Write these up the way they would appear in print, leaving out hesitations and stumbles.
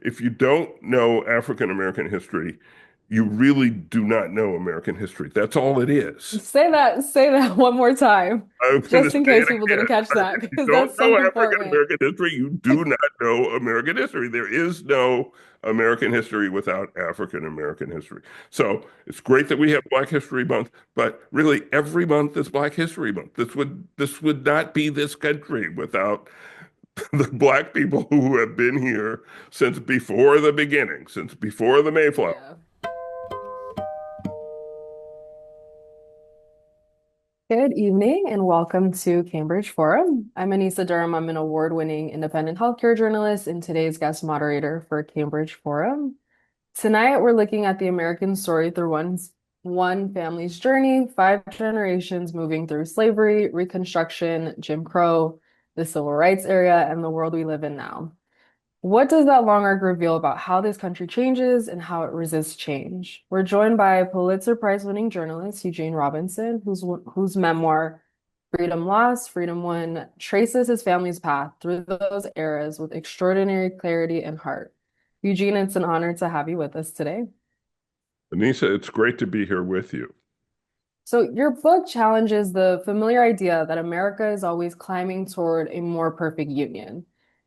if you don't know African American history, you really do not know American history. That's all it is. Say that one more time, I'm going to just say in it case people didn't again. catch that, If you because don't that's know so African important. American history, you do not know American history. There is no American history without African American history. So it's great that we have Black History Month, but really every month is Black History Month. This would not be this country without the Black people who have been here since before the beginning, since before the Mayflower. Yeah. Good evening and welcome to Cambridge Forum. I'm Anissa Durham. I'm an award-winning independent healthcare journalist and today's guest moderator for Cambridge Forum. Tonight, we're looking at the American story through one family's journey, 5 generations moving through slavery, Reconstruction, Jim Crow, the Civil Rights era, and the world we live in now. What does that long arc reveal about how this country changes and how it resists change? We're joined by Pulitzer Prize winning journalist Eugene Robinson, whose memoir, Freedom Lost, Freedom Won, traces his family's path through those eras with extraordinary clarity and heart. Eugene, it's an honor to have you with us today. Anissa, it's great to be here with you. So, your book challenges the familiar idea that America is always climbing toward a more perfect union.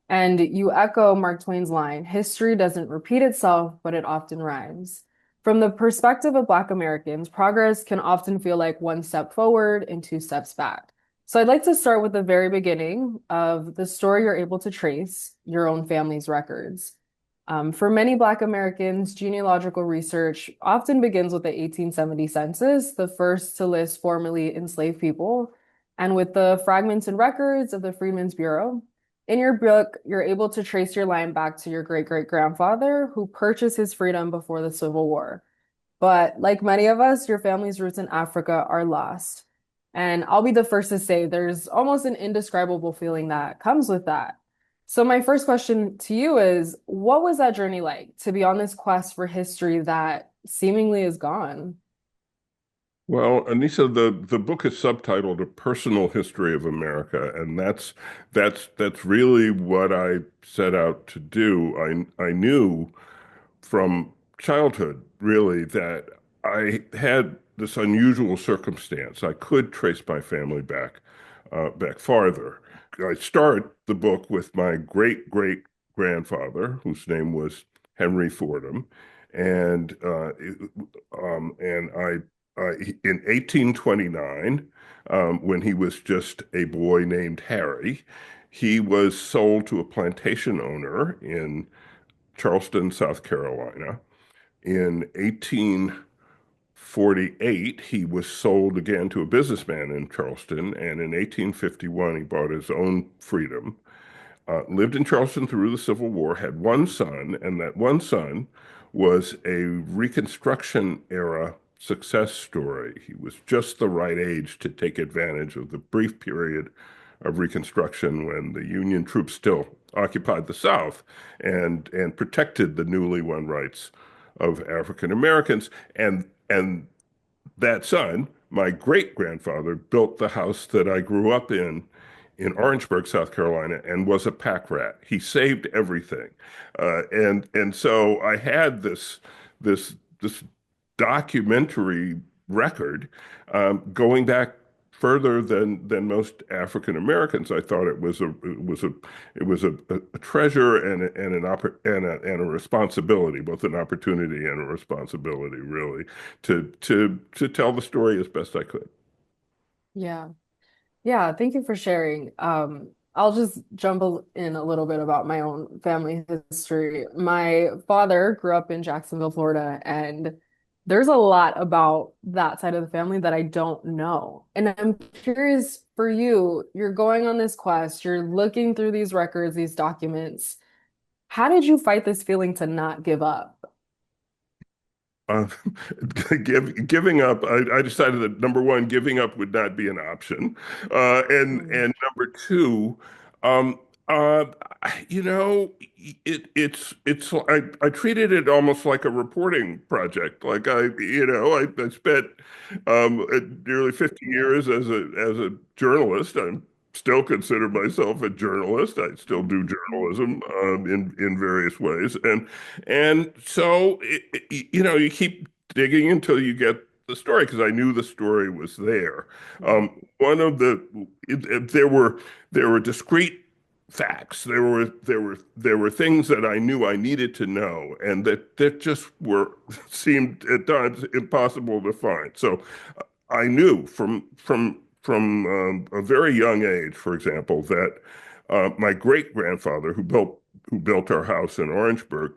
And you echo Mark Twain's line, history doesn't repeat itself, but it often rhymes. From the perspective of Black Americans, progress can often feel like one step forward and 2 steps back. So, I'd like to start with the very beginning of the story you're able to trace, your own family's records. For many Black Americans, genealogical research often begins with the 1870 census, the first to list formerly enslaved people, and with the fragments and records of the Freedmen's Bureau. In your book, you're able to trace your line back to your great great grandfather who purchased his freedom before the Civil War. But like many of us, your family's roots in Africa are lost. And I'll be the first to say there's almost an indescribable feeling that comes with that. So, my first question to you is, what was that journey like to be on this quest for history that seemingly is gone? Well, Anissa, the book is subtitled "A Personal History of America," and that's really what I set out to do. I knew from childhood, really, that I had this unusual circumstance. I could trace my family back farther. I start the book with my great great grandfather, whose name was Henry Fordham, and in 1829, when he was just a boy named Harry, he was sold to a plantation owner in Charleston, South Carolina. In 1848, he was sold again to a businessman in Charleston, and in 1851, he bought his own freedom. Lived in Charleston through the Civil War, had one son, and that one son was a Reconstruction era success story. He was just the right age to take advantage of the brief period of Reconstruction when the Union troops still occupied the South and protected the newly won rights of African Americans. And that son, my great grandfather, built the house that I grew up in Orangeburg, South Carolina, and was a pack rat. He saved everything, and so I had this documentary record going back further than most African Americans. I thought it was a treasure and a responsibility, both an opportunity and a responsibility, really, to tell the story as best I could. Yeah. Yeah, thank you for sharing. I'll just in a little bit about my own family history. My father grew up in Jacksonville, Florida, and there's a lot about that side of the family that I don't know. And I'm curious for you, you're going on this quest, you're looking through these records, these documents. How did you fight this feeling to not give up? Uh, giving up, I decided that number one, giving up would not be an option. Mm. And number two, um, uh, you know, I treated it almost like a reporting project. Like I spent nearly 50 Yeah. years as a journalist. I'm still consider myself a journalist. I still do Mhm. journalism in various ways, and so you keep digging until you get the story because I knew the story was there. Yeah. One of the there were discrete facts. There were things that I knew I needed to know, and that just were seemed at times impossible to find. So I knew from a very young age, for example, that my great grandfather, who built our house in Orangeburg,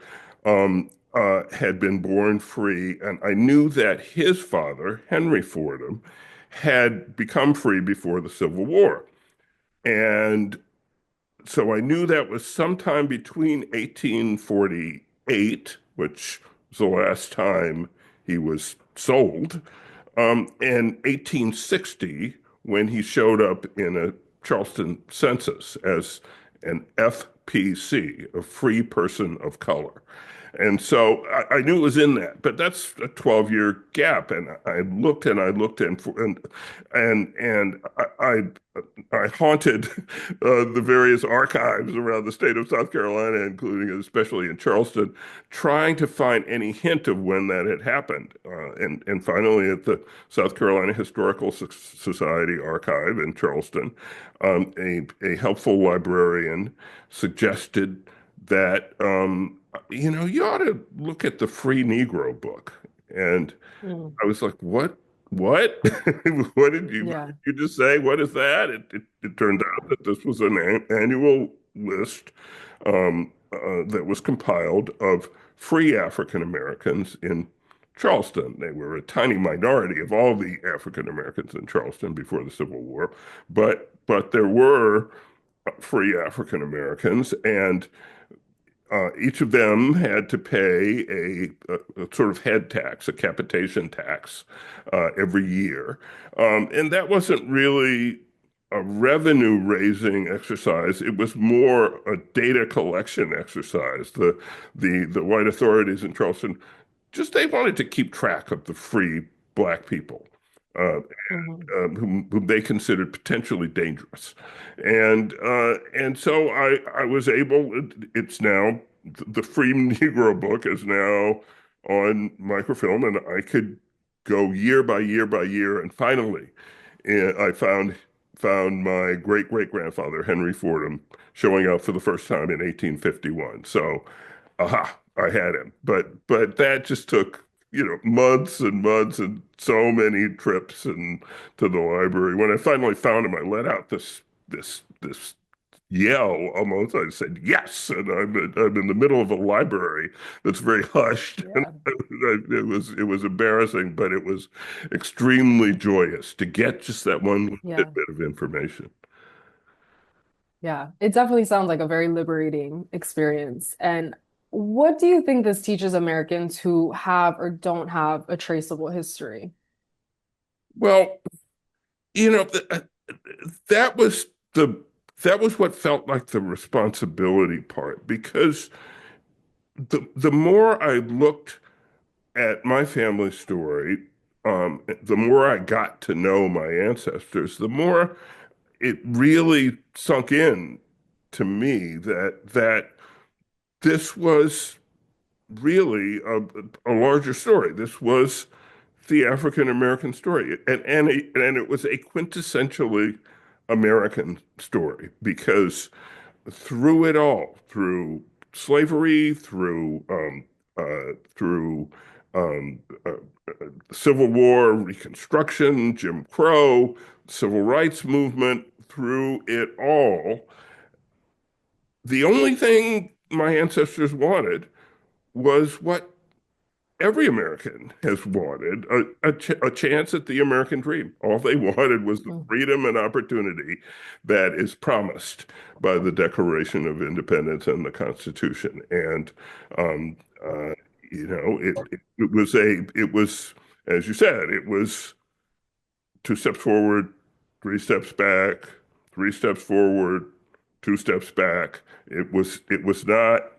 had been born free, and I knew that his father, Henry Fordham, had become free before the Civil War, and so I knew that was sometime between 1848, which was the last time he was sold, and 1860, when he showed up in a Charleston census as an FPC, a free person of color. And so I knew it was in that, but that's a 12-year gap. And I looked and I looked and I haunted the various archives around the state of South Carolina, including especially in Charleston, trying to find any hint of when that had happened. And finally, at the South Carolina Historical Society archive in Charleston, a helpful librarian suggested that you ought to look at the Free Negro book. And Mm. I was like, what? What? What Yeah. did you just say? What is that? It turned out that this was an annual list that was compiled of free African Americans in Charleston. They were a tiny minority of all the African Americans in Charleston before the Civil War, but there were free African Americans, and each of them had to pay a sort of head tax, a capitation tax, every year. And that wasn't really a revenue raising exercise. It was more a data collection exercise. The white authorities in Charleston just they wanted to keep track of the free black people. Uh, Mhm. whom they considered potentially dangerous. And so I was able, it's now, the Free Negro book is now on microfilm, and I could go year by year by year. And finally, I found my great great grandfather, Henry Fordham, showing up for the first time in 1851. So, aha, I had him. But that just took, months and months and so many trips and to the library. When I finally found him, I let out this yell almost. I said, yes. And I'm in the middle of a library that's very hushed. And Yeah. it was embarrassing, but it was extremely joyous to get just that one Yeah. tidbit of information. Yeah. It definitely sounds like a very liberating experience. And what do you think this teaches Americans who have or don't have a traceable history? Well, you know, that was the that was what felt like the responsibility part because the more I looked at my family story, the more I got to know my ancestors, the more it really sunk in to me that this was really a larger story. This was the African American story, and it was a quintessentially American story because through it all, through slavery, through um, uh, Civil War, Reconstruction, Jim Crow, Civil Rights Movement, through it all, the only thing my ancestors wanted was what every American has wanted a chance at the American dream. All they wanted was the Mm. freedom and opportunity that is promised by the Declaration of Independence and the Constitution. And, um, uh, it was, as you said, it was two steps forward, three steps back, three steps forward, two steps back. It was not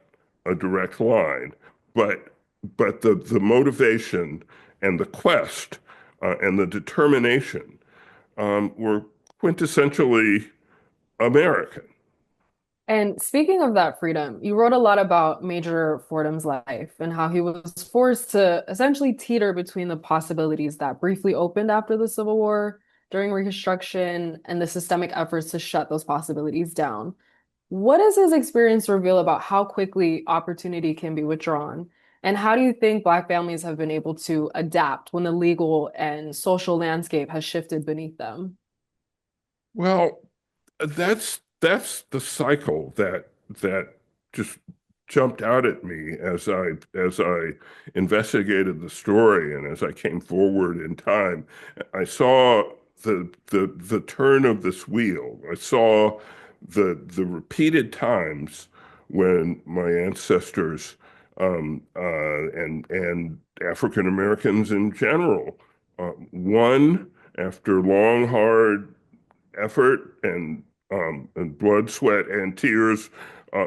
a direct line, but the motivation and the quest and the determination were quintessentially American. And speaking of that freedom, you wrote a lot about Major Fordham's life and how he was forced to essentially teeter between the possibilities that briefly opened after the Civil War, during Reconstruction, and the systemic efforts to shut those possibilities down. What does his experience reveal about how quickly opportunity can be withdrawn? And how do you think Black families have been able to adapt when the legal and social landscape has shifted beneath them? Well, that's the cycle that just jumped out at me as I investigated the story and as I came forward in time. I saw the turn of this wheel. I saw the repeated times when my ancestors and African Americans in general won after long, hard effort and blood, sweat, and tears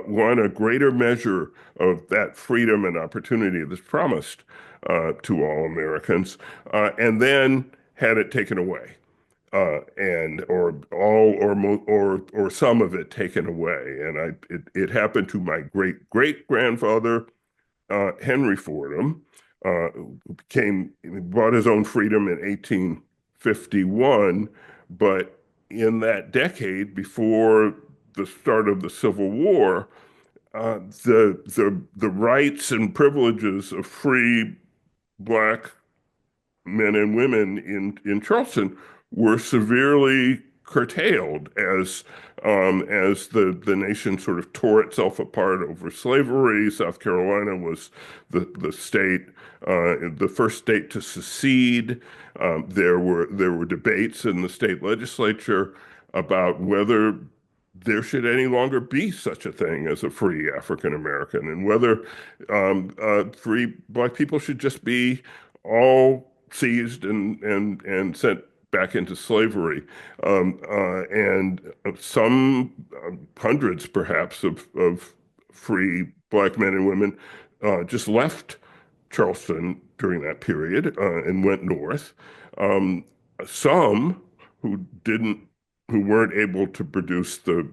won a greater measure of that freedom and opportunity that's promised to all Americans, and then had it taken away, and or all or some of it taken away. And it happened to my great great grandfather Henry Fordham, who bought his own freedom in 1851, but in that decade before the start of the Civil War, the rights and privileges of free black men and women in Charleston were severely curtailed as the nation sort of tore itself apart over slavery. South Carolina was the state, the first state to secede. There were debates in the state legislature about whether there should any longer be such a thing as a free African American, and whether free black people should just be all seized and sent back into slavery. And some hundreds, perhaps, of free black men and women just left Charleston during that period and went north. Um, some who didn't, who weren't able to produce the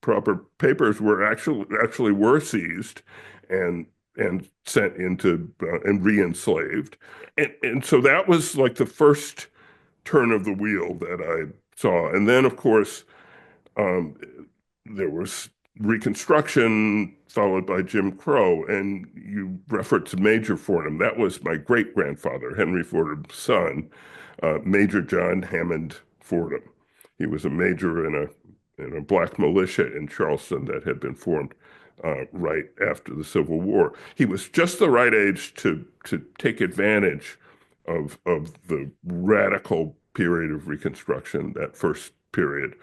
proper papers were actually were seized and sent into and re-enslaved. And so that was like the first turn of the wheel that I saw. And then, of course, um, there was Reconstruction followed by Jim Crow, and you referred to Major Fordham. That was my great grandfather, Henry Fordham's son, Major John Hammond Fordham. He was a major in a black militia in Charleston that had been formed right after the Civil War. He was just the right age to take advantage of the radical period of Reconstruction, that first period.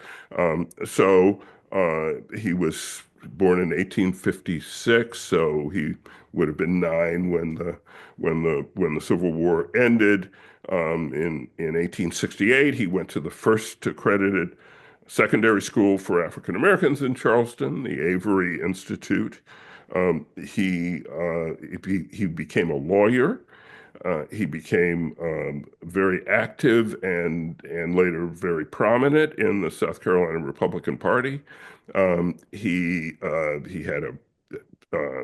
He was born in 1856, so he would have been 9 when the Civil War ended. In 1868, he went to the first accredited secondary school for African Americans in Charleston, the Avery Institute. He became a lawyer. He became very active and later very prominent in the South Carolina Republican Party. He had uh,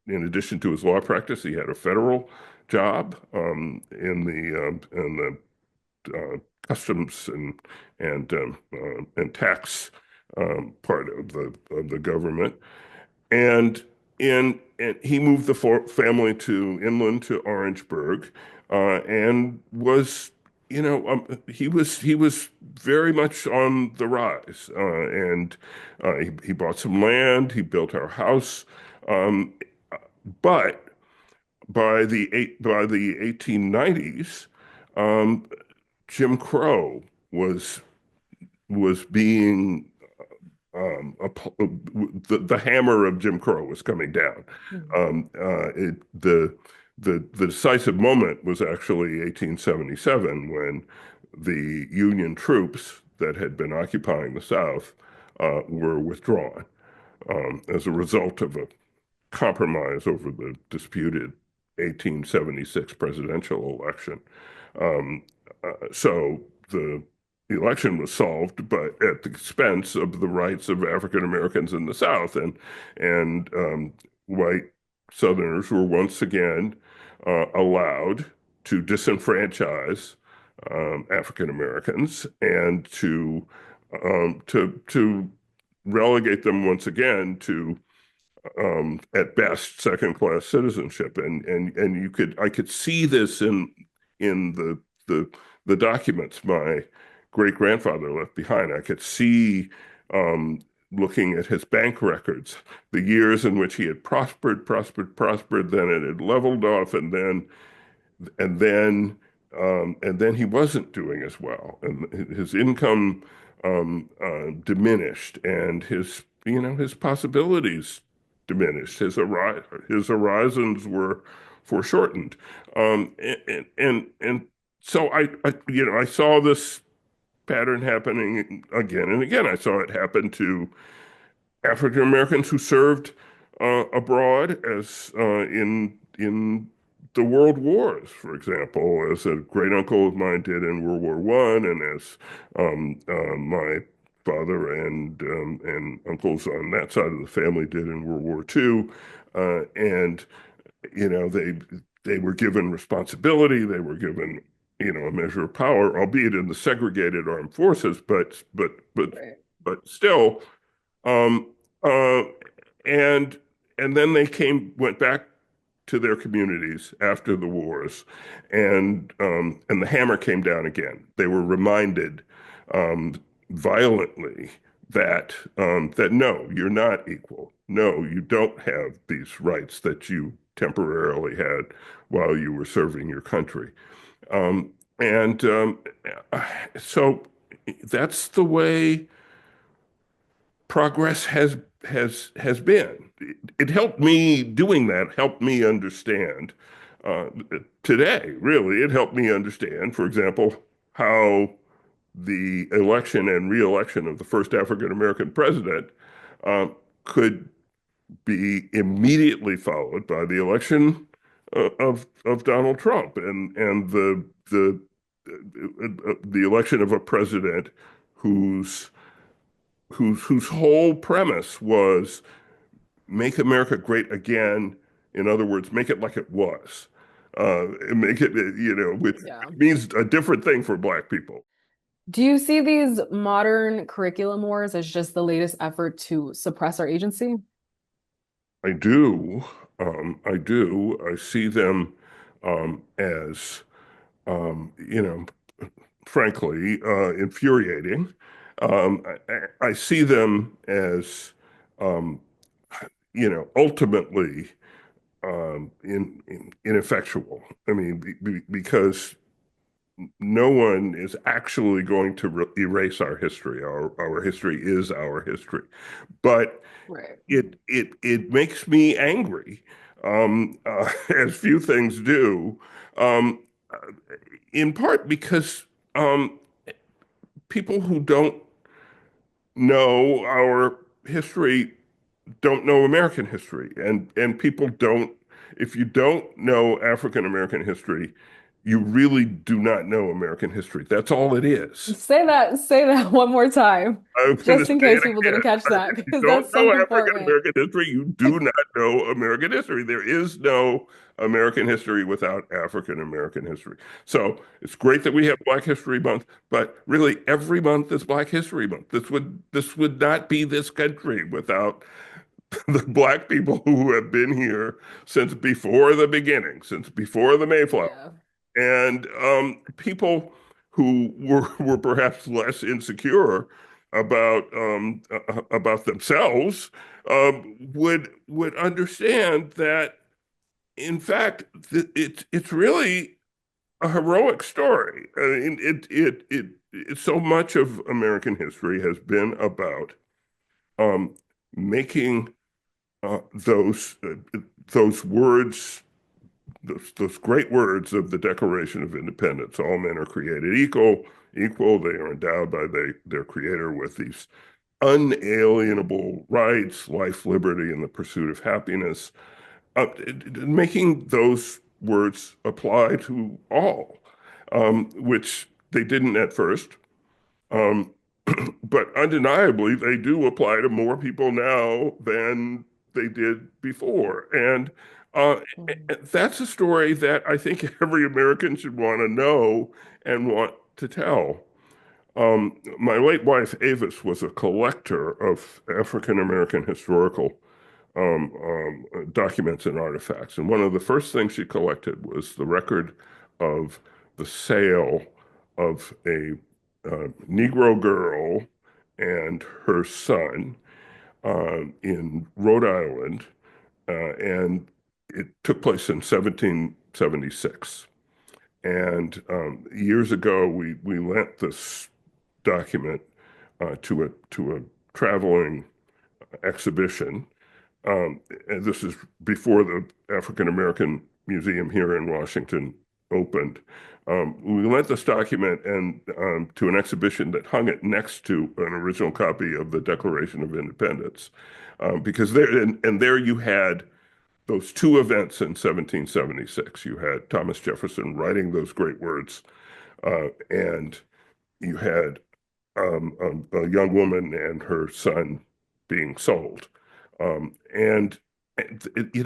in addition to his law practice, he had a federal job in the customs and tax part of the government. And and he moved the family to inland to Orangeburg, and was, he was very much on the rise. And he bought some land, he built our house, um, but by the 1890s, um, Jim Crow was being the hammer of Jim Crow was coming down. Mhm. The decisive moment was actually 1877 when the Union troops that had been occupying the South were withdrawn as a result of a compromise over the disputed 1876 presidential election. Um, so the election was solved, but at the expense of the rights of African Americans in the South, and white Southerners were once again allowed to disenfranchise African Americans and to relegate them once again to at best second class citizenship. And I could see this in the the documents my great grandfather left behind. I could see um, looking at his bank records, the years in which he had prospered, then it had leveled off, and then and then he wasn't doing as well, and his income diminished, and his possibilities diminished. His horizons were foreshortened, and so I saw this pattern happening again and again. I saw it happen to African Americans who served abroad, as in the world wars, for example, as a great uncle of mine did in World War One, and as my father and uncles on that side of the family did in World War Two, and they were given responsibility, they were given a measure of power, albeit in the segregated armed forces, Right. but still. Um, uh, and and then went back to their communities after the wars, and the hammer came down again. They were reminded um, violently that no, you're not equal. No, you don't have these rights that you temporarily had while you were serving your country. And so that's the way progress has been. It helped me doing that, helped me understand uh, today, really, it helped me understand, for example, how the election and re-election of the first African American president could be immediately followed by the election of Donald Trump and the election of a president whose whose whole premise was make America great again. In other words, make it like it was. Make it, which Yeah. means a different thing for Black people. Do you see these modern curriculum wars as just the latest effort to suppress our agency? I do. I do. I see them as, frankly, infuriating. I see them as, um, ultimately ineffectual. I mean, because no one is actually going to erase our history. Our history is our history, but Right. it makes me angry, as few things do, um, in part because people who don't know our history don't know American history, and people don't. If you don't know African American history, you really do not know American history. That's all it is. Say that one more time, I'm going to just say in it case people didn't again. catch that, If you because don't that's know something African important. American history, you do not know American history. There is no American history without African American history. So it's great that we have Black History Month, but really every month is Black History Month. This would not be this country without the Black people who have been here since before the beginning, since before the Mayflower, Yeah. and people who were perhaps less insecure about themselves would understand that in fact it's really a heroic story. I mean, so much of American history has been about making those words, those great words of the Declaration of Independence. All men are created equal. Equal. They are endowed by their creator with these unalienable rights, life, liberty, and the pursuit of happiness. Making those words apply to all, which they didn't at first. Um, but undeniably, they do apply to more people now than they did before. And uh, Mhm. that's a story that I think every American should want to know and want to tell. My late wife, Avis, was a collector of African American historical documents and artifacts. And one of the first things she collected was the record of the sale of a Negro girl and her son in Rhode Island. And it took place in 1776. And years ago, we lent this document to a traveling exhibition. And this is before the African American Museum here in Washington opened. We lent this document and to an exhibition that hung it next to an original copy of the Declaration of Independence, because there you had those two events in 1776. You had Thomas Jefferson writing those great words, and you had a young woman and her son being sold. And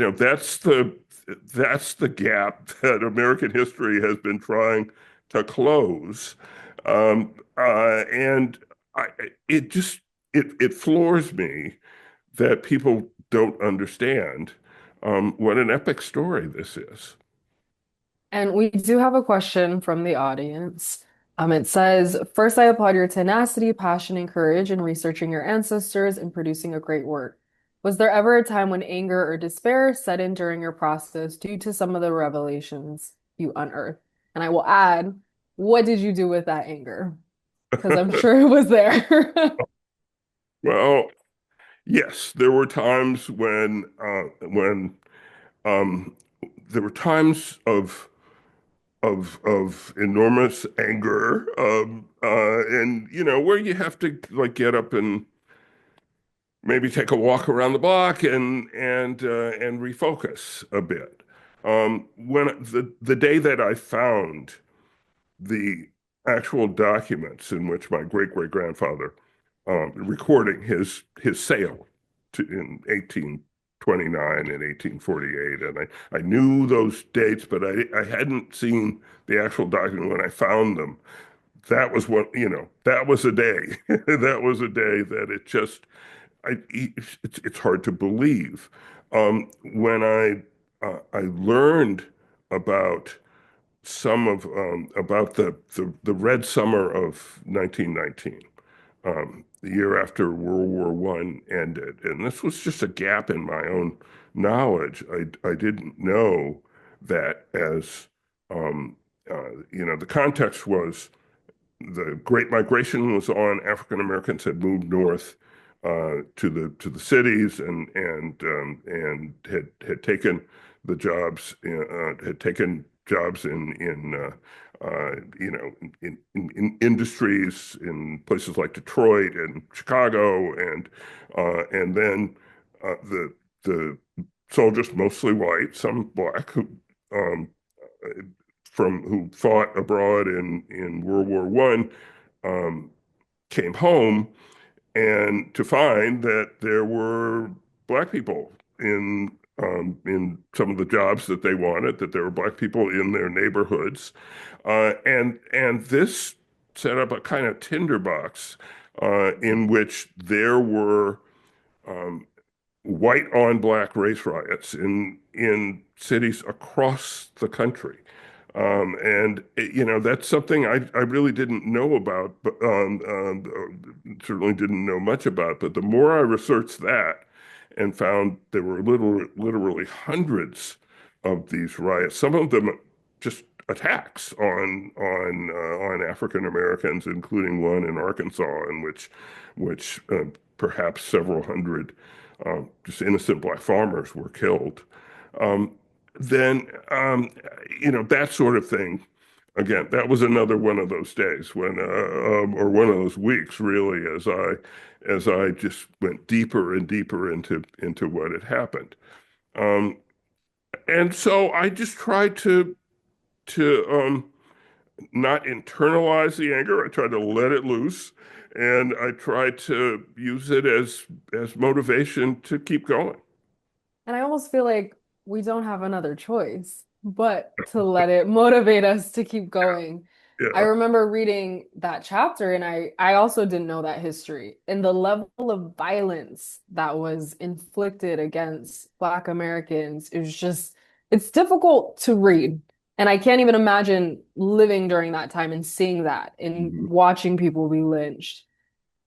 that's the gap that American history has been trying to close. And I, it just it floors me that people don't understand what an epic story this is. And we do have a question from the audience. It says, first, I applaud your tenacity, passion, and courage in researching your ancestors and producing a great work. Was there ever a time when anger or despair set in during your process due to some of the revelations you unearthed? And I will add, what did you do with that anger? Because I'm sure it was there. Well, yes, there were times when um, there were times of enormous anger, and where you have to like get up and maybe take a walk around the block and refocus a bit. When the day that I found the actual documents in which my great great grandfather recording his sale in 1829 and 1848, and I knew those dates, but I hadn't seen the actual document when I found them. That was that was a day. That was a day that it just it's hard to believe. When I learned about some of about the Red Summer of 1919, the year after World War I ended, and this was just a gap in my own knowledge. I didn't know that as the context was the Great Migration was on. African Americans had moved north to the cities and had taken the jobs had taken jobs in industries in places like Detroit and Chicago and then the soldiers, mostly white, some black, um, who fought abroad in World War One, came home and to find that there were black people in some of the jobs that they wanted, that there were black people in their neighborhoods, and this set up a kind of tinderbox in which there were um, white on black race riots in cities across the country. And that's something I really didn't know about, but certainly didn't know much about. But the more I researched that and found there were literally hundreds of these riots, some of them just attacks on African Americans, including one in Arkansas in which perhaps several hundred just innocent black farmers were killed. Um, then that sort of thing. Again, that was another one of those days or one of those weeks, really, as I just went deeper and deeper into what had happened. And so I just tried to not internalize the anger. I try to let it loose, and I try to use it as motivation to keep going. And I almost feel like we don't have another choice but to let it motivate us to keep going. I Yeah. remember reading that chapter and I also didn't know that history and the level of violence that was inflicted against Black Americans is just it's difficult to read. And I can't even imagine living during that time and seeing that and Mhm. watching people be lynched.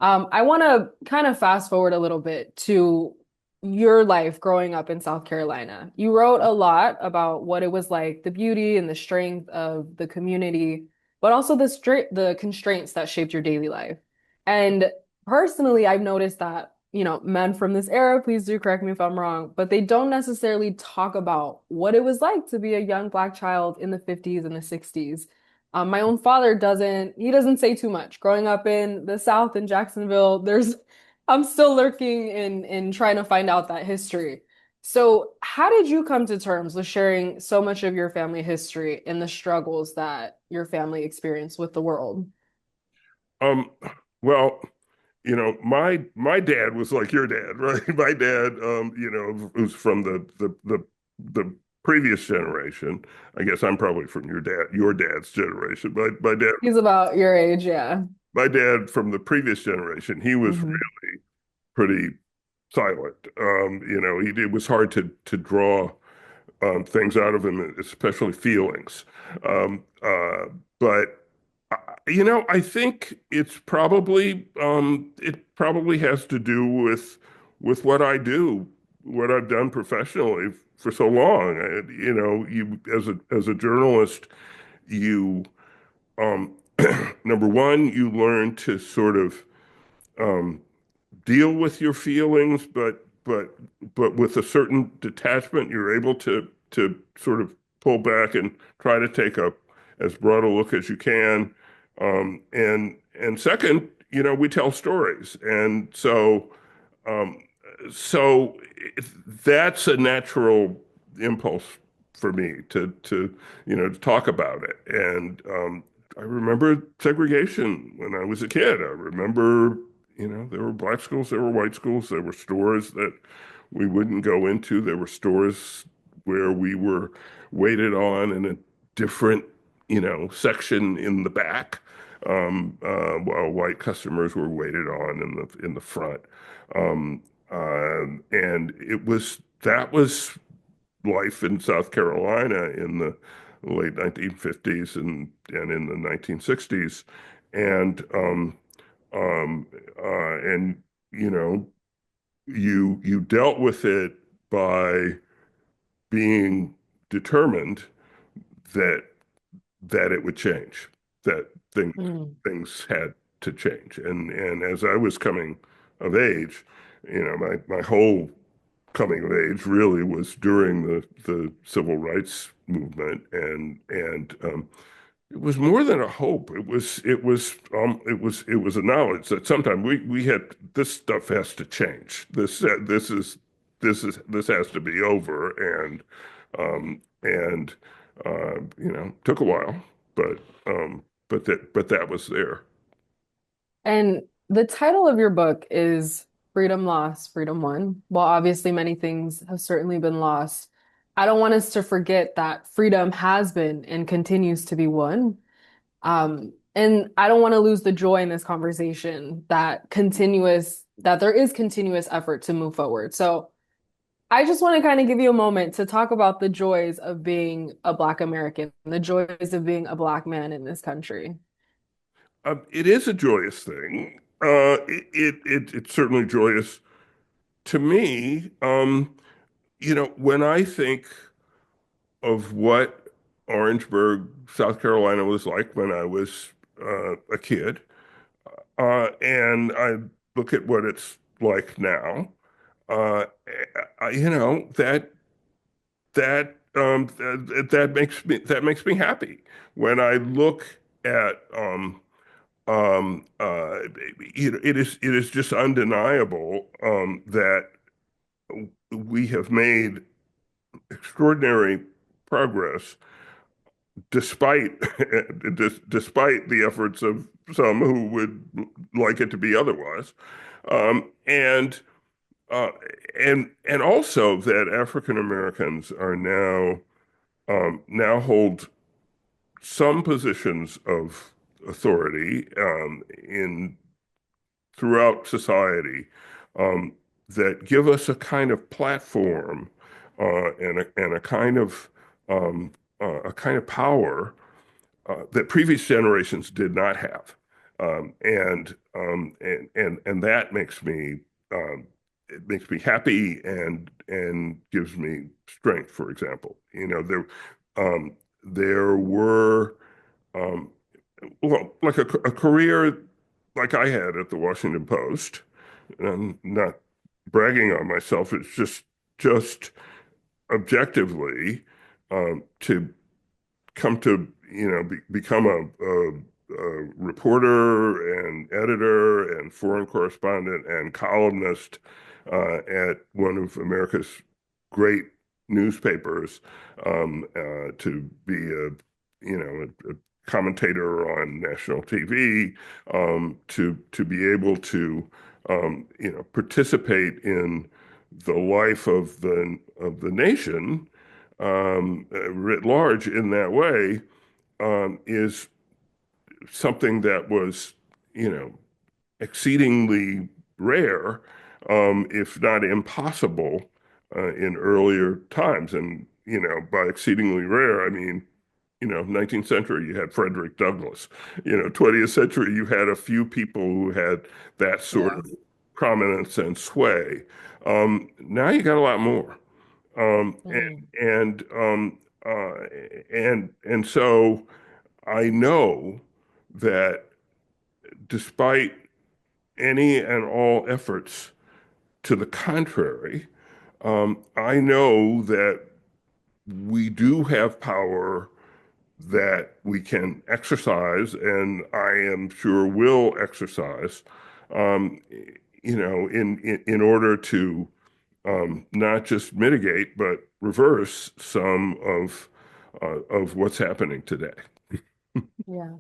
I want to kind of fast forward a little bit to your life growing up in South Carolina. You wrote a lot about what it was like, the beauty and the strength of the community, but also the constraints that shaped your daily life. And personally, I've noticed that, men from this era, please do correct me if I'm wrong, but they don't necessarily talk about what it was like to be a young Black child in the 50s and the 60s. My own father he doesn't say too much. Growing up in the South in Jacksonville, I'm still lurking in trying to find out that history. So, how did you come to terms with sharing so much of your family history and the struggles that your family experienced with the world? Um, well, my dad was like your dad, right? My dad, was from the previous generation. I guess I'm probably from your dad's generation. He's about your age, yeah. My dad from the previous generation, he was Hmm. pretty silent. It was hard to draw things out of him, especially feelings. But I think it probably has to do with what I do, what I've done professionally for so long. You as a journalist, you um, number one, you learn to sort of um, deal with your feelings, but with a certain detachment, you're able to sort of pull back and try to take as broad a look as you can. And second, we tell stories, and um, so that's a natural impulse for me to talk about it. And I remember segregation when I was a kid. I remember, there were black schools, there were white schools, there were stores that we wouldn't go into. There were stores where we were waited on in a different, section in the back, while white customers were waited on in the front. Um, and that was life in South Carolina in the late 1950s and in the 1960s. And and you know you dealt with it by being determined that that it would change, that things Mm. things had to change. And as I was coming of age, my whole coming of age really was during the civil rights movement, and it was more than a hope. It was a knowledge that sometime we had this stuff has to change. This has to be over, and took a while, but that was there. And the title of your book is Freedom Lost, Freedom Won. While obviously many things have certainly been lost, I don't want us to forget that freedom has been and continues to be won. And I don't want to lose the joy in this conversation that there is continuous effort to move forward. So I just want to kind of give you a moment to talk about the joys of being a Black American, the joys of being a Black man in this country. It is a joyous thing. It's certainly joyous to me. When I think of what Orangeburg, South Carolina was like when I was a kid, and I look at what it's like now, uh, that makes me happy. When I look at it is just undeniable that we have made extraordinary progress despite despite the efforts of some who would like it to be otherwise, um, and uh, and also that African Americans are now hold some positions of authority in throughout society um, that give us a kind of platform and a kind of power that previous generations did not have, and that makes me happy and gives me strength. For example, there were um, well, like a career like I had at the Washington Post, and I'm not bragging on myself. It's just objectively to come to become a reporter and editor and foreign correspondent and columnist at one of America's great newspapers, to be a commentator on national TV, to be able to participate in the life of the nation writ large in that way, is something that was, you know, exceedingly rare, if not impossible, in earlier times. And, by exceedingly rare, I mean, 19th century, you had Frederick Douglass. 20th century, you had a few people who had that sort Yeah. of prominence and sway. Now you got a lot more. Um, Mhm. and uh, and so I know that despite any and all efforts to the contrary, I know that we do have power that we can exercise, and I am sure will exercise, um, in order to not just mitigate but reverse some of what's happening today. Yeah.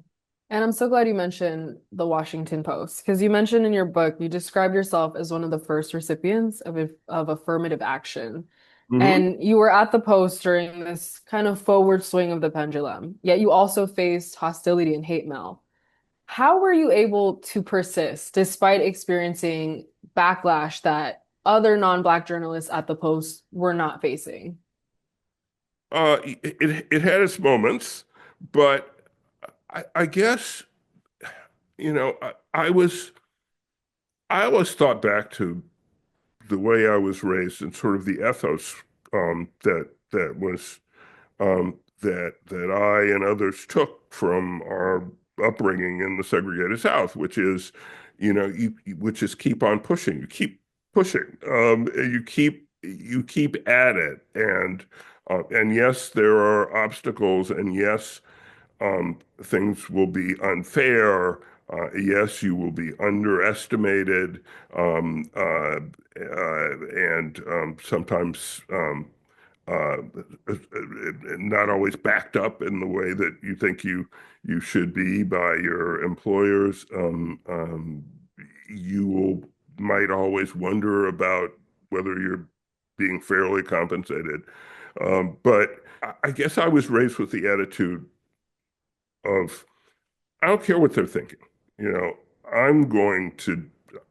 And I'm so glad you mentioned the Washington Post because you mentioned in your book, you described yourself as one of the first recipients of affirmative action. Hmm. And you were at the Post during this kind of forward swing of the pendulum, yet you also faced hostility and hate mail. How were you able to persist despite experiencing backlash that other non-Black journalists at the Post were not facing? it had its moments, but I guess I always thought back to the way I was raised and sort of the ethos that I and others took from our upbringing in the segregated South, which is, which is keep on pushing. You keep pushing. You keep at it, and yes, there are obstacles, and yes, things will be unfair. Yes, you will be underestimated, and sometimes uh, not always backed up in the way that you think you should be by your employers. You will might always wonder about whether you're being fairly compensated. But I guess I was raised with the attitude of I don't care what they're thinking. You know, I'm going to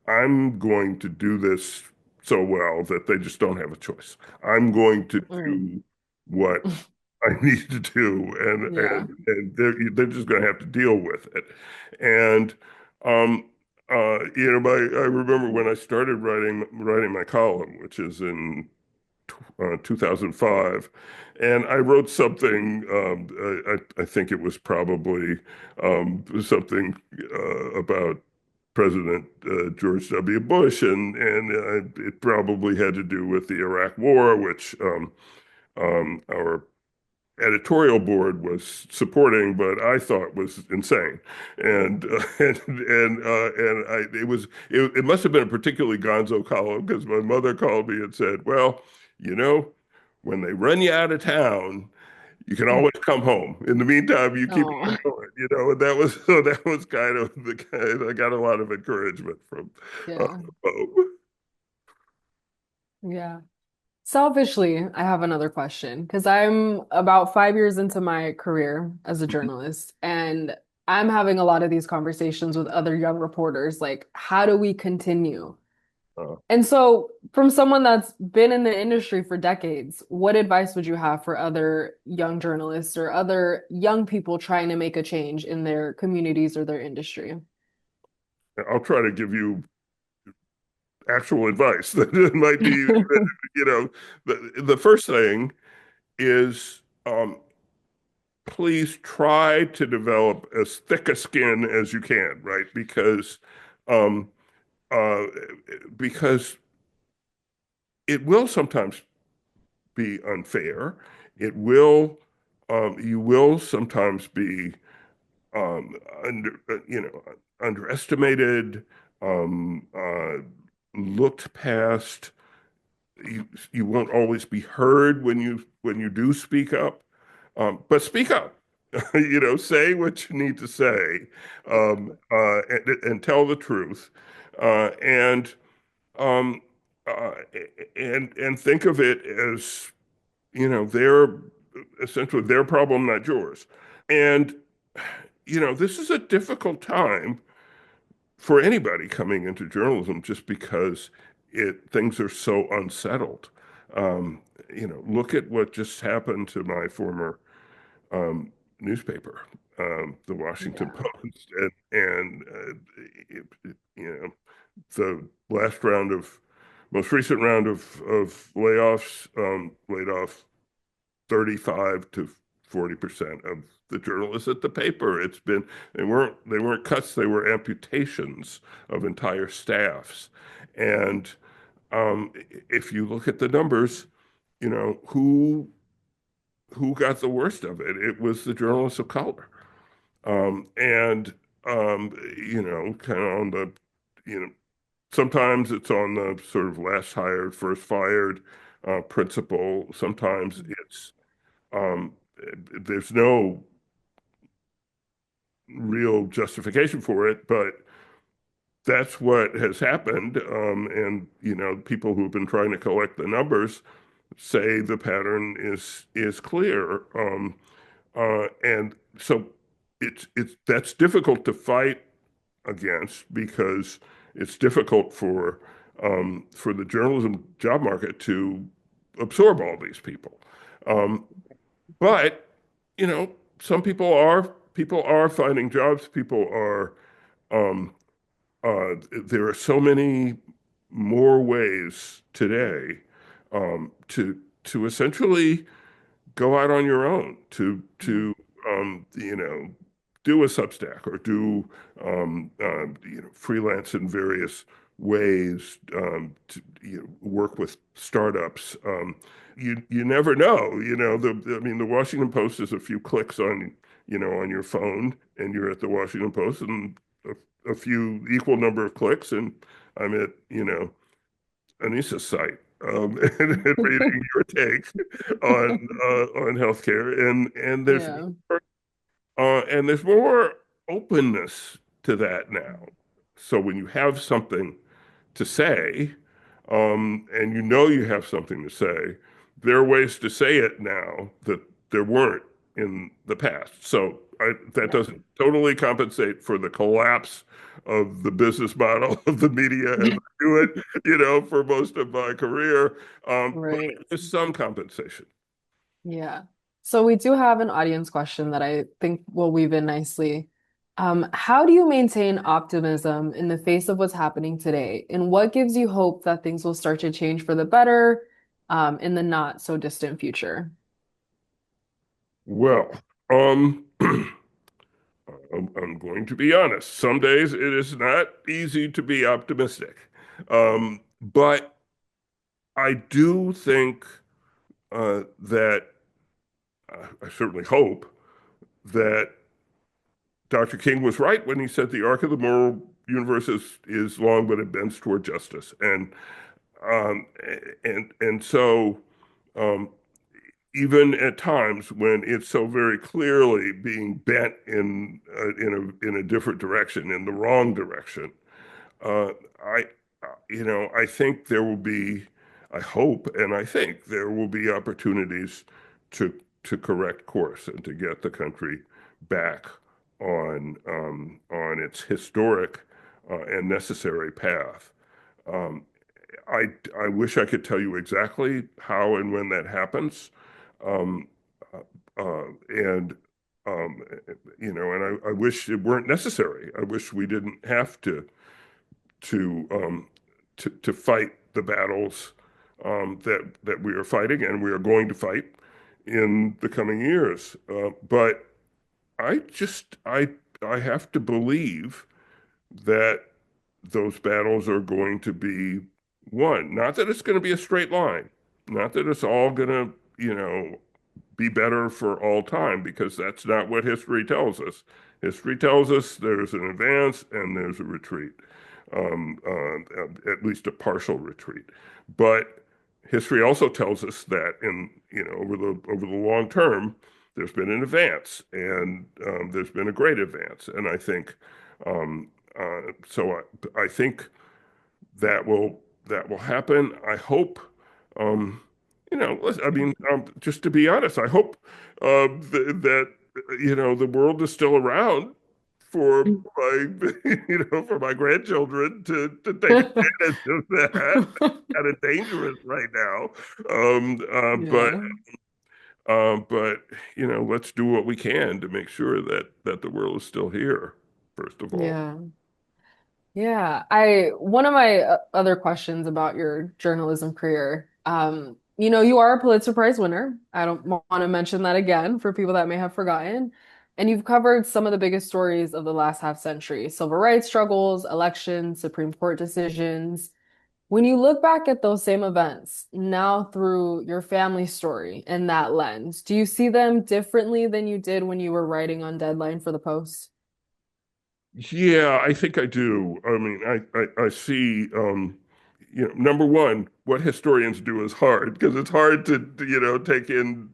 I'm going to do this so well that they just don't have a choice. I'm going to Mm. do what I need to do, and Yeah. they're just going to have to deal with it. And I remember when I started writing my column, which is in 2005, and I wrote something. I think it was probably something about President George W. Bush, and it probably had to do with the Iraq War, which our editorial board was supporting, but I thought was insane. And it must have been a particularly gonzo column because my mother called me and said, "Well, you know, when they run you out of town, You can always come home. In the meantime, you keep Oh, going, you know, and that was so that was kind of the kind I got a lot of encouragement from yeah. Pope. Yeah. Selfishly, I have another question because I'm about 5 years into my career as a journalist, and I'm having a lot of these conversations with other young reporters, like, how do we continue? Uh, And so, from someone that's been in the industry for decades, what advice would you have for other young journalists or other young people trying to make a change in their communities or their industry? I'll try to give you actual advice that might be, you know, the first thing is please try to develop as thick a skin as you can, right? Um, uh, because it will sometimes be unfair. It will, you will sometimes be underestimated, um, uh, looked past. You won't always be heard when you do speak up, but speak up. You know, say what you need to say, and tell the truth, and um, uh, and think of it as you know their essentially their problem, not yours. And you know, this is a difficult time for anybody coming into journalism just because it things are so unsettled. Um, you know, look at what just happened to my former newspaper, the Washington Yeah. Post, you know the last round of most recent round of layoffs laid off 35 to 40% of the journalists at the paper. It's been they weren't cuts, they were amputations of entire staffs. And if you look at the numbers, you know, who got the worst of it? It was the journalists of color. And you know, kind of on the, you know, sometimes it's on the sort of last hired, first fired principle. Sometimes it's um, there's no real justification for it, but that's what has happened. And you know, people who've been trying to collect the numbers say the pattern is clear. And so it's that's difficult to fight against because it's difficult for the journalism job market to absorb all these people. Um, but you know, some people are finding jobs. People are um, there are so many more ways today to essentially go out on your own to you know do a Substack or do you know freelance in various ways to you know, work with startups. You never know. You know I mean the Washington Post is a few clicks on you know on your phone and you're at the Washington Post and a few equal number of clicks and I'm at you know Anissa's site and reading your take on healthcare, Yeah. and there's more openness to that now. So when you have something to say, and you know you have something to say, there are ways to say it now that there weren't in the past. So that Yeah. doesn't totally compensate for the collapse of the business model of the media as I do it, you know, for most of my career. But Right. there's some compensation. Yeah. So we do have an audience question that I think will weave in nicely. How do you maintain optimism in the face of what's happening today? And what gives you hope that things will start to change for the better, in the not so distant future? Well, I'm going to be honest. Some days it is not easy to be optimistic. But I do think that I certainly hope that Dr. King was right when he said the arc of the moral universe is long, but it bends toward justice. Um, and so, um, even at times when it's so very clearly being bent in a different direction, in the wrong direction. Uh, I, I think there will be, I hope, and I think there will be opportunities to to correct course and to get the country back on its historic and necessary path. Um, I wish I could tell you exactly how and when that happens. Um, and and I wish it weren't necessary. I wish we didn't have to to fight the battles that we are fighting and we are going to fight in the coming years. But I just I have to believe that those battles are going to be won. Not that it's going to be a straight line, not that it's all going to, be better for all time, because that's not what history tells us. History tells us there's an advance and there's a retreat, at least a partial retreat. But history also tells us that over the long term, there's been an advance, and there's been a great advance. And I think I think that will happen. I hope, I mean, just to be honest, I hope that the world is still around for my for my grandchildren to take advantage of that. Kind of dangerous right now, Yeah. but let's do what we can to make sure that the world is still here. First of all. Yeah. Yeah, I one of my other questions about your journalism career, you are a Pulitzer Prize winner. I don't want to mention that again for people that may have forgotten. And you've covered some of the biggest stories of the last half century, civil rights struggles, elections, Supreme Court decisions. When you look back at those same events now through your family story and that lens, do you see them differently than you did when you were writing on deadline for the Post? Yeah, I think I do. I mean, I see, number one, what historians do is hard, because it's hard to, take in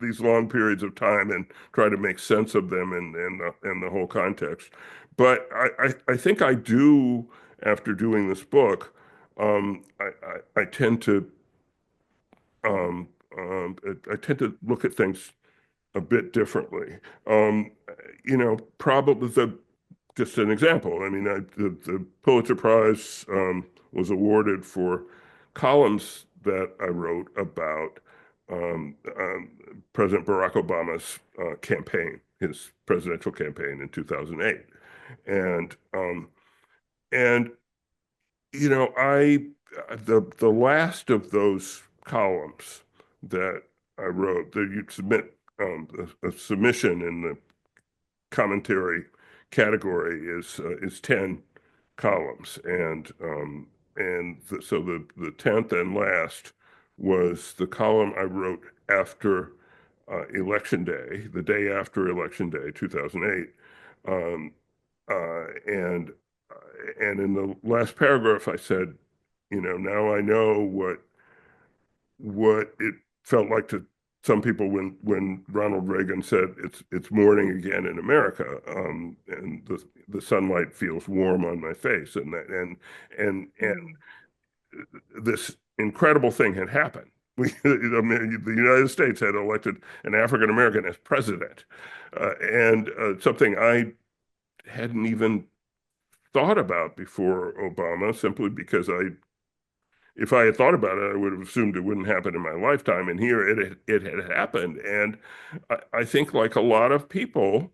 these long periods of time and try to make sense of them and the whole context. But I think I do, after doing this book, I tend to, I tend to look at things a bit differently. Um, probably just an example. I mean, the Pulitzer Prize was awarded for columns that I wrote about President Barack Obama's campaign, his presidential campaign in 2008, and I the last of those columns that I wrote, that you submit a submission in the commentary category is 10 columns, and so the 10th and last was the column I wrote after election day, the day after election day, 2008. Um, and and in the last paragraph, I said, now I know what it felt like to some people when Ronald Reagan said it's morning again in America, and the sunlight feels warm on my face, and Mm. this incredible thing had happened. I mean, the United States had elected an African American as president, and something I hadn't even thought about before Obama, simply because if I had thought about it, I would have assumed it wouldn't happen in my lifetime. And here it had happened. And I think, like a lot of people,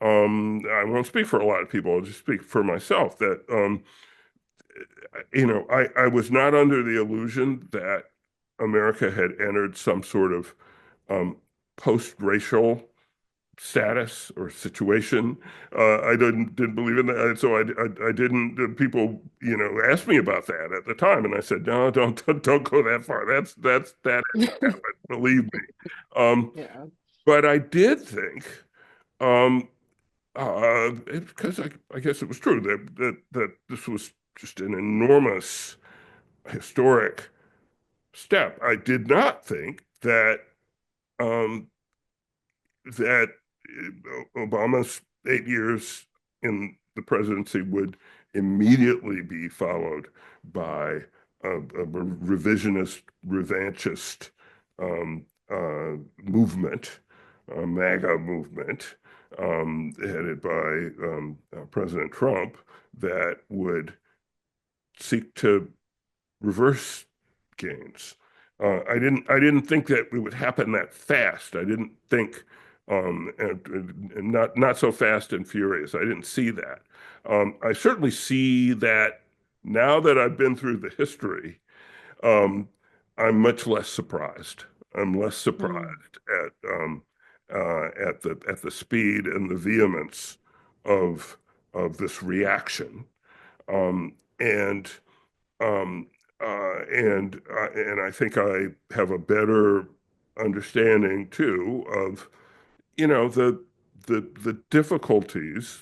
I won't speak for a lot of people, I'll just speak for myself, that I was not under the illusion that America had entered some sort of um, post-racial status or situation. I didn't believe in that, so I didn't. People, asked me about that at the time, and I said, no, don't go that far. That hasn't happened. Believe me. Um, Yeah. but I did think, because I guess it was true that this was just an enormous historic step. I did not think that um, that Obama's 8 years in the presidency would immediately be followed by a revisionist, revanchist movement, a MAGA movement, headed by President Trump, that would seek to reverse gains. I didn't think that it would happen that fast. I didn't think, and not so fast and furious. I didn't see that. I certainly see that now that I've been through the history. Um, I'm much less surprised. I'm less Mm, surprised at the speed and the vehemence of this reaction. Um, and um, and I think I have a better understanding too of, the difficulties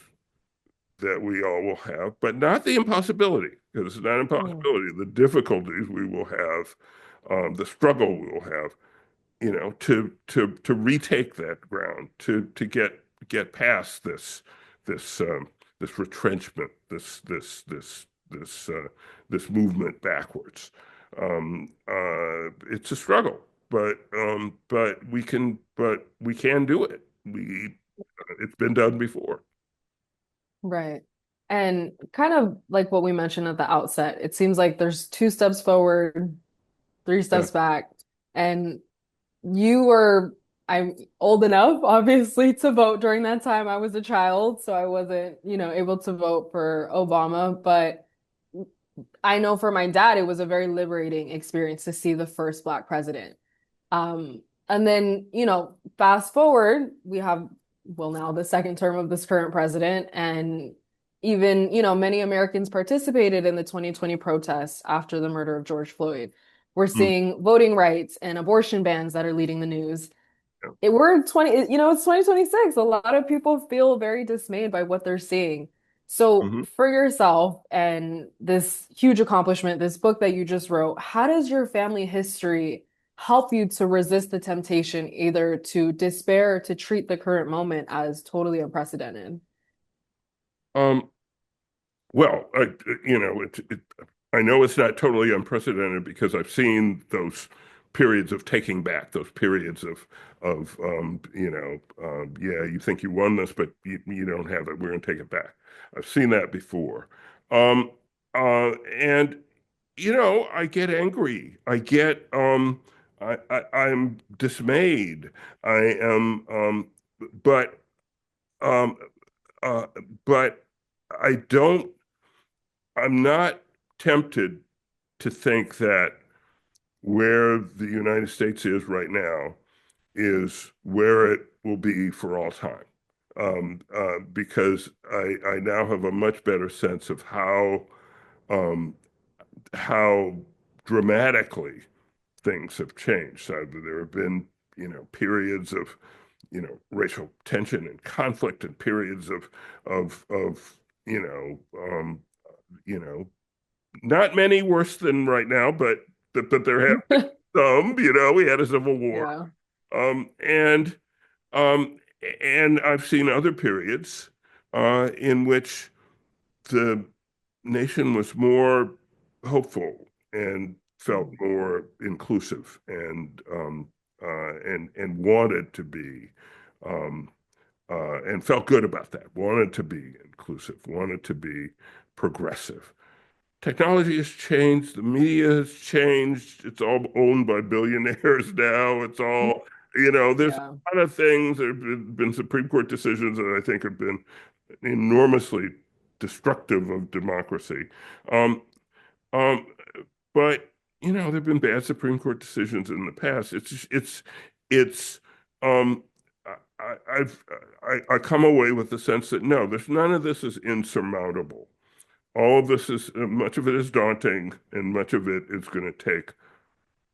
that we all will have, but not the impossibility, because it's not mm, impossibility. The difficulties we will have, the struggle we will have, to retake that ground, to get past this this retrenchment, this movement backwards. It's a struggle, but we can do it. It's been done before. right. And kind of like what we mentioned at the outset, it seems like there's two steps forward, three Yeah. steps back. And you were, I'm old enough, obviously, to vote during that time. I was a child, so I wasn't, able to vote for Obama. But I know for my dad, it was a very liberating experience to see the first Black president. And then, fast forward, we have, well, now the second term of this current president. And even, many Americans participated in the 2020 protests after the murder of George Floyd. We're Mm, seeing voting rights and abortion bans that are leading the news. yeah. We're in 20, it's 2026. A lot of people feel very dismayed by what they're seeing. So Mhm. for yourself and this huge accomplishment, this book that you just wrote, how does your family history help you to resist the temptation either to despair or to treat the current moment as totally unprecedented? Um, Well, I know it's not totally unprecedented because I've seen those periods of taking back, those periods of yeah, you think you won this, but you don't have it. We're going to take it back. I've seen that before. Um, and I get angry. I'm dismayed. I am, but, um, uh, but I don't. I'm not tempted to think that where the United States is right now is where it will be for all time. Because I now have a much better sense of um, how dramatically things have changed. So there have been, periods of, racial tension and conflict, and periods of you know, um, you know, not many worse than right now, but there have been some. We had a civil war, Yeah. um, and um, and I've seen other periods in which the nation was more hopeful and felt Mm. more inclusive and wanted to be um, and felt good about that. Wanted to be inclusive. Wanted to be progressive. Technology has changed. The media has changed. It's all owned by billionaires now. It's all, there's Yeah. a lot of things. There have been Supreme Court decisions that I think have been enormously destructive of democracy. Um, um, but, there have been bad Supreme Court decisions in the past. It's, um, I come away with the sense that no, there's none of this is insurmountable. All of this is much of it is daunting, and much of it is going to take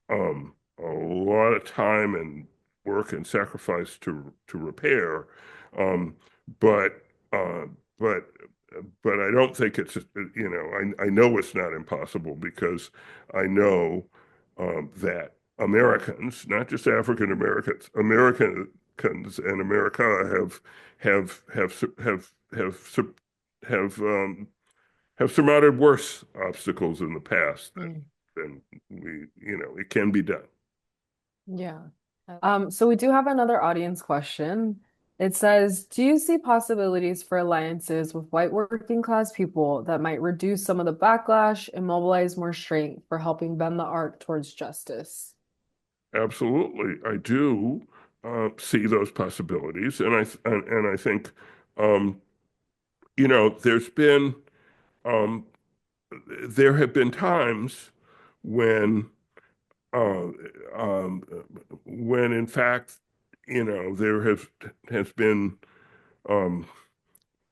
a lot of time and work and sacrifice to repair. Um, but uh, but but I don't think it's I know it's not impossible because I know that. Americans, not just African Americans, Americans and America have have have have have surmounted worse obstacles in the past Mm. than we, it can be done. Yeah. So we do have another audience question. It says, do you see possibilities for alliances with white working class people that might reduce some of the backlash and mobilize more strength for helping bend the arc towards justice? Absolutely, I do see those possibilities, and I think um, there's been um, there have been times when uh, um, when in fact there has been um,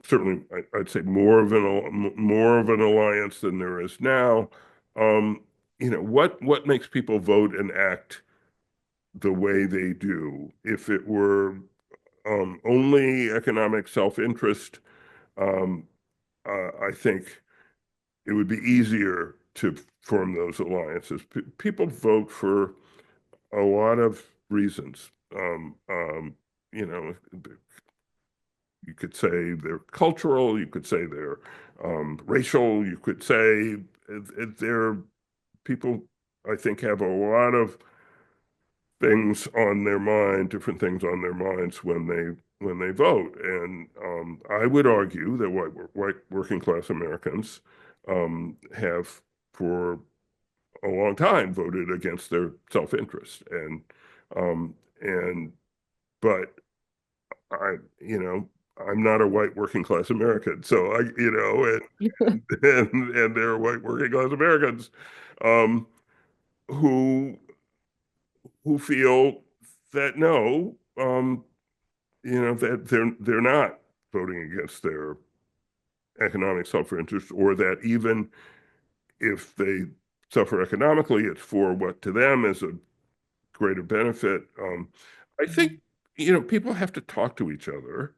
certainly I'd say more of an alliance than there is now. Um, what makes people vote and act the way they do? If it were only economic self-interest, um, I think it would be easier to form those alliances. People vote for a lot of reasons. You know, you could say they're cultural, you could say they're racial, you could say they're people, I think, have a lot of things on their mind, different things on their minds when they vote. And I would argue that white working class Americans have for a long time voted against their self-interest. And but I, I'm not a white working class American, so and there are white working class Americans um, who feel that no, that they're not voting against their economic self-interest, or that even if they suffer economically, it's for what to them is a greater benefit. I think people have to talk to each other,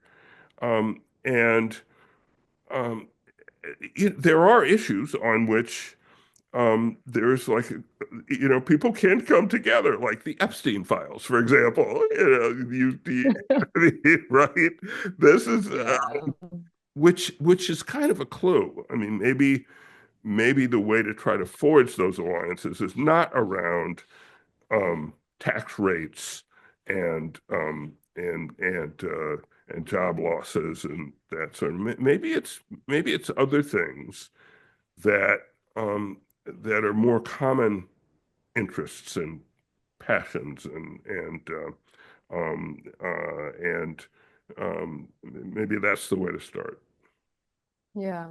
and um, there are issues on which there's like, people can't come together, like the Epstein files, for example. Right? This is Yeah. which is kind of a clue. I mean, maybe the way to try to forge those alliances is not around tax rates and and job losses and that sort of. Maybe it's other things that that are more common interests and passions and maybe that's the way to start. Yeah.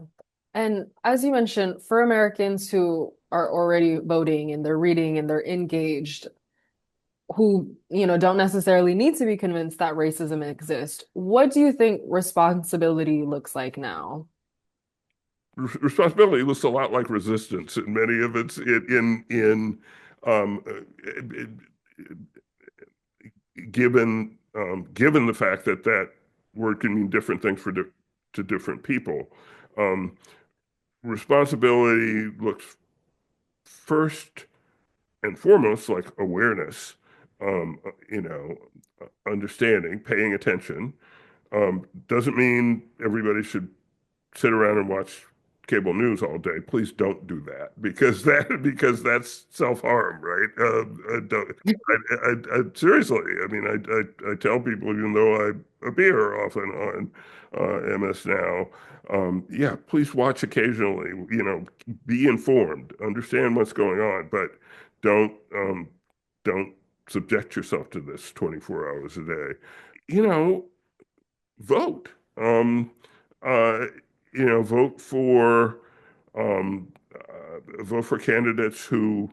And as you mentioned, for Americans who are already voting and they're reading and they're engaged, who, don't necessarily need to be convinced that racism exists, what do you think responsibility looks like now? Responsibility looks a lot like resistance in many of its in um, given the fact that that word can mean different things to different people. Um, Responsibility looks first and foremost like awareness, understanding, paying attention. Doesn't mean everybody should sit around and watch cable news all day. Please don't do that because that's self-harm, right? Seriously, I mean, I tell people, even though I appear often on MS Now, yeah, please watch occasionally. Be informed, understand what's going on, but don't subject yourself to this 24 hours a day. You know, vote. Uh, um, vote for candidates who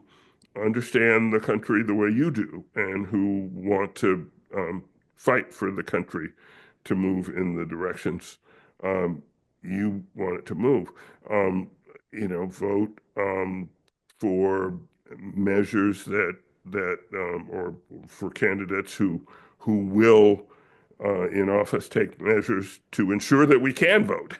understand the country the way you do and who want to fight for the country to move in the directions um, you want it to move. Um, Vote for measures or for candidates who will in office take measures to ensure that we can vote,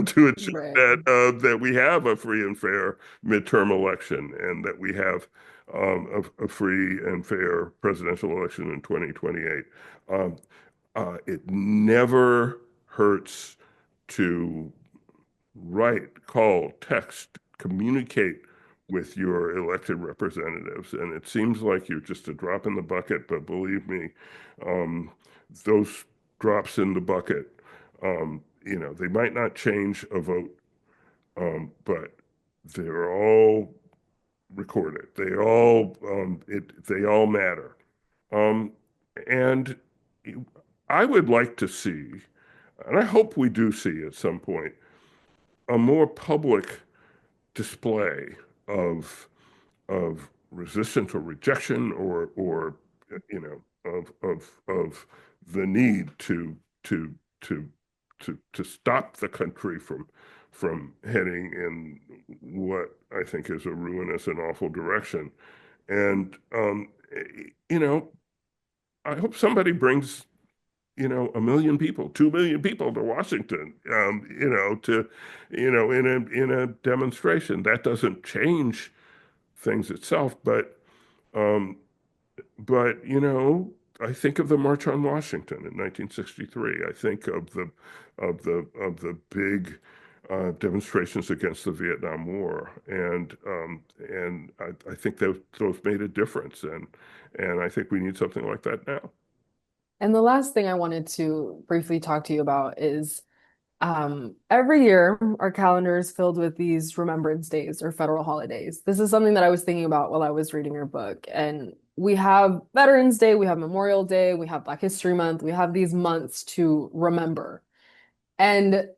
to ensure Right. that we have a free and fair midterm election, and that we have a free and fair presidential election in 2028. Um, it never hurts to write, call, text, communicate with your elected representatives. And it seems like you're just a drop in the bucket, but believe me, um, those drops in the bucket, they might not change a vote, but they're all recorded. They all matter. Um, and I would like to see, and I hope we do see at some point, a more public display of resistance or rejection or of the need to to to stop the country from heading in what I think is a ruinous and awful direction. And you know, I hope somebody brings 1 million people, 2 million people to Washington, to in a demonstration. That doesn't change things itself, um, but I think of the March on Washington in 1963. I think of the big demonstrations against the Vietnam War, and I think those made a difference, and I think we need something like that now. And the last thing I wanted to briefly talk to you about is every year our calendar is filled with these remembrance days or federal holidays. This is something that I was thinking about while I was reading your book. And we have Veterans Day, we have Memorial Day, we have Black History Month, we have these months to remember. And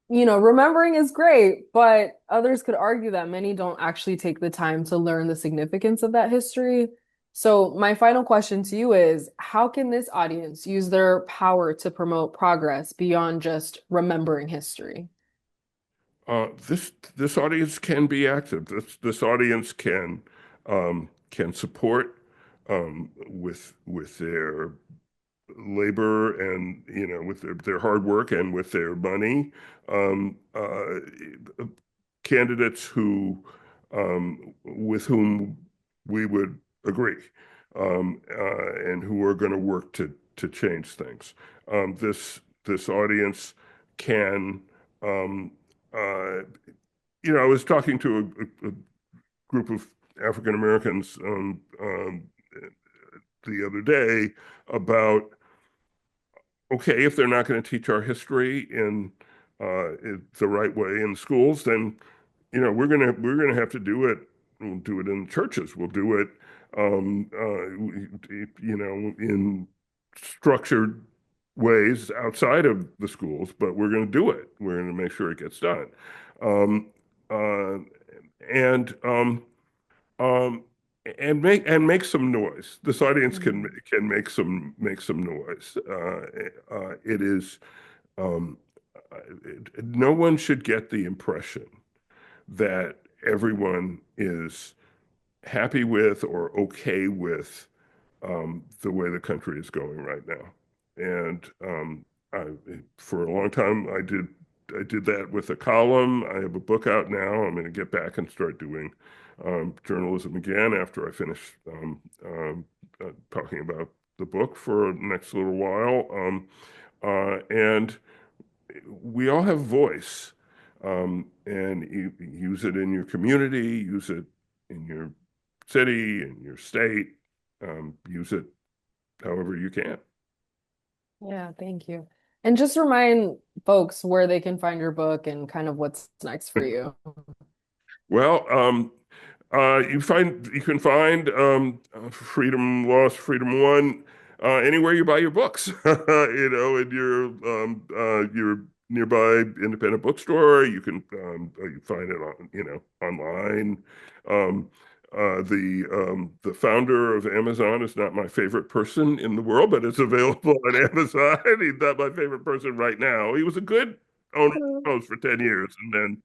remembering is great, but others could argue that many don't actually take the time to learn the significance of that history. So, my final question to you is, how can this audience use their power to promote progress beyond just remembering history? This audience can be active. This audience can support with their labor and with their hard work and with their money, candidates who with whom we would agree, and who are going to work to change things. This audience can um, uh, I was talking to a group of African Americans the other day about, okay, if they're not going to teach our history in the right way in schools, then we're gonna have to do it. We'll do it in churches. We'll do it, in structured ways outside of the schools. But we're going to do it. We're going to make sure it gets done. Um, uh, and um, and make some noise. This audience Mhm. can make some noise. It is um, no one should get the impression that everyone is happy with or okay with the way the country is going right now. And I, for a long time, I did that with a column. I have a book out now. I'm going to get back and start doing journalism again after I finish talking about the book for the next little while. And we all have voice, and you use it in your community, use it in your city, in your state, use it however you can. Yeah, thank you. And just remind folks where they can find your book and kind of what's next for you. Well, you can find Freedom Lost, Freedom Won anywhere you buy your books. In your nearby independent bookstore. You find it online. Um, the founder of Amazon is not my favorite person in the world, but it's available on Amazon. He's not my favorite person right now. He was a good owner of for 10 years, and then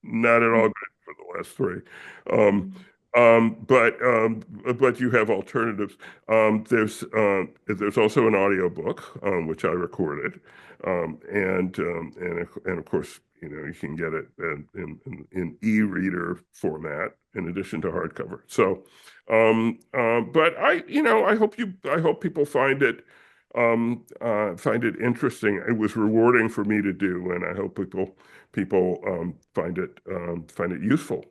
not at all good for the last three. Um, But you have alternatives. There's also an audiobook which I recorded, and of course you can get it in e-reader format in addition to hardcover. So, but I hope people find it interesting. It was rewarding for me to do, and I hope people find it useful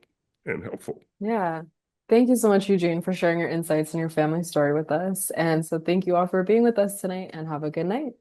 and helpful. Yeah. Thank you so much, Eugene, for sharing your insights and your family story with us. And so thank you all for being with us tonight and have a good night.